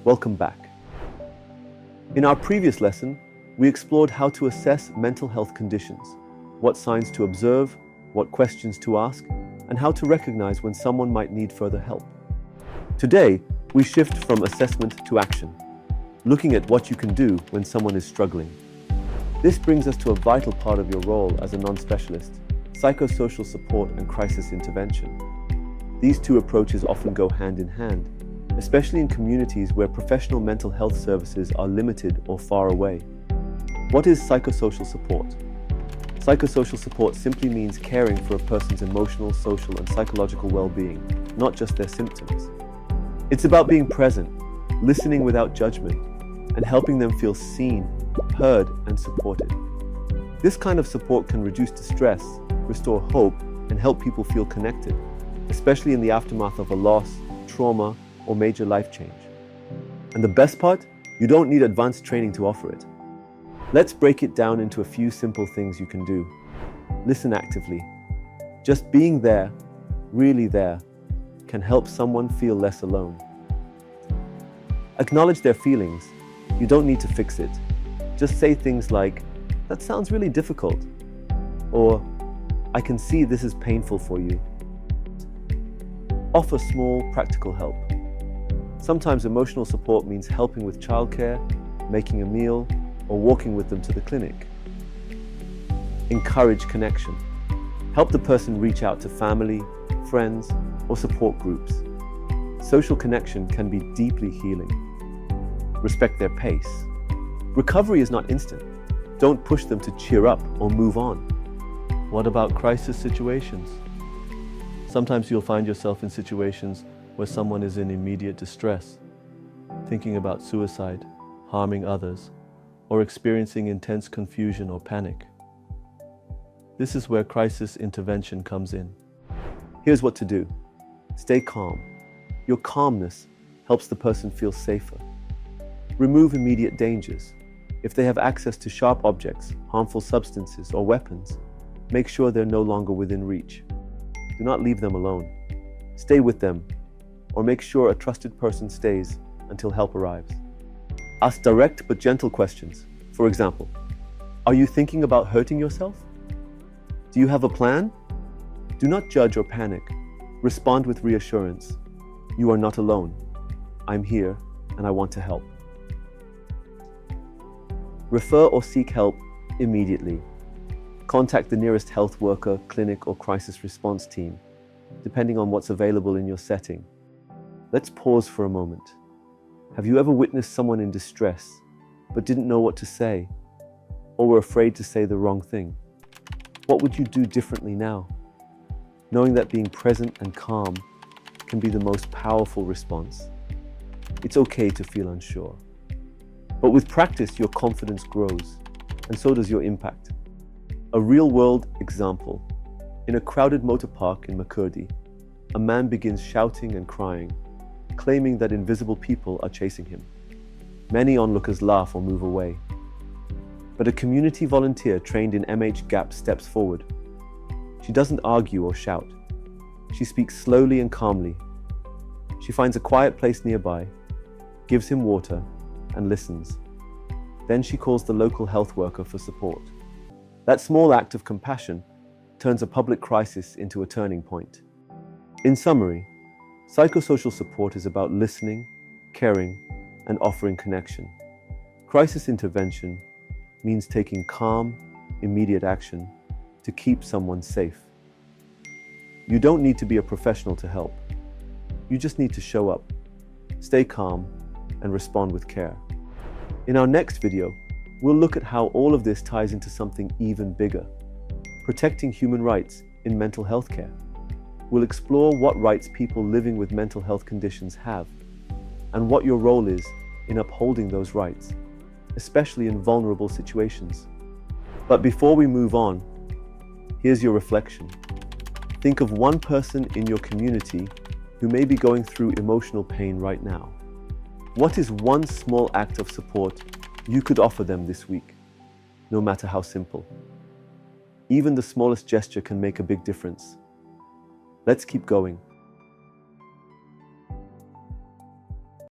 Welcome back. In our previous lesson, we explored how to assess mental health conditions, what signs to observe, what questions to ask, and how to recognize when someone might need further help. Today, we shift from assessment to action, looking at what you can do when someone is struggling. This brings us to a vital part of your role as a non-specialist: psychosocial support and crisis intervention. These two approaches often go hand in hand, especially in communities where professional mental health services are limited or far away. What is psychosocial support? Psychosocial support simply means caring for a person's emotional, social, and psychological well-being, not just their symptoms. It's about being present, listening without judgment, and helping them feel seen, heard, and supported. This kind of support can reduce distress, restore hope, and help people feel connected, especially in the aftermath of a loss, trauma, or major life change. And the best part? You don't need advanced training to offer it. Let's break it down into a few simple things you can do. Listen actively. Just being there, really there, can help someone feel less alone. Acknowledge their feelings. You don't need to fix it. Just say things like, "That sounds really difficult," or "I can see this is painful for you." Offer small, practical help. Sometimes emotional support means helping with childcare, making a meal, or walking with them to the clinic. Encourage connection. Help the person reach out to family, friends, or support groups. Social connection can be deeply healing. Respect their pace. Recovery is not instant. Don't push them to cheer up or move on. What about crisis situations? Sometimes you'll find yourself in situations where someone is in immediate distress, thinking about suicide, harming others, or experiencing intense confusion or panic. This is where crisis intervention comes in. Here's what to do. Stay calm. Your calmness helps the person feel safer. Remove immediate dangers. If they have access to sharp objects, harmful substances, or weapons, make sure they're no longer within reach. Do not leave them alone. Stay with them, or make sure a trusted person stays until help arrives. Ask direct but gentle questions. For example, are you thinking about hurting yourself? Do you have a plan? Do not judge or panic. Respond with reassurance. You are not alone. I'm here and I want to help. Refer or seek help immediately. Contact the nearest health worker, clinic, or crisis response team, depending on what's available in your setting. Let's pause for a moment. Have you ever witnessed someone in distress, but didn't know what to say, or were afraid to say the wrong thing? What would you do differently now? Knowing that being present and calm can be the most powerful response. It's okay to feel unsure. But with practice, your confidence grows, and so does your impact. A real-world example. In a crowded motor park in Makurdi, a man begins shouting and crying, claiming that invisible people are chasing him. Many onlookers laugh or move away. But a community volunteer trained in MH-GAP steps forward. She doesn't argue or shout. She speaks slowly and calmly. She finds a quiet place nearby, gives him water, and listens. Then she calls the local health worker for support. That small act of compassion turns a public crisis into a turning point. In summary, psychosocial support is about listening, caring, and offering connection. Crisis intervention means taking calm, immediate action to keep someone safe. You don't need to be a professional to help. You just need to show up, stay calm, and respond with care. In our next video, we'll look at how all of this ties into something even bigger: protecting human rights in mental health care. We'll explore what rights people living with mental health conditions have, and what your role is in upholding those rights, especially in vulnerable situations. But before we move on, here's your reflection. Think of one person in your community who may be going through emotional pain right now. What is one small act of support you could offer them this week, no matter how simple? Even the smallest gesture can make a big difference. Let's keep going.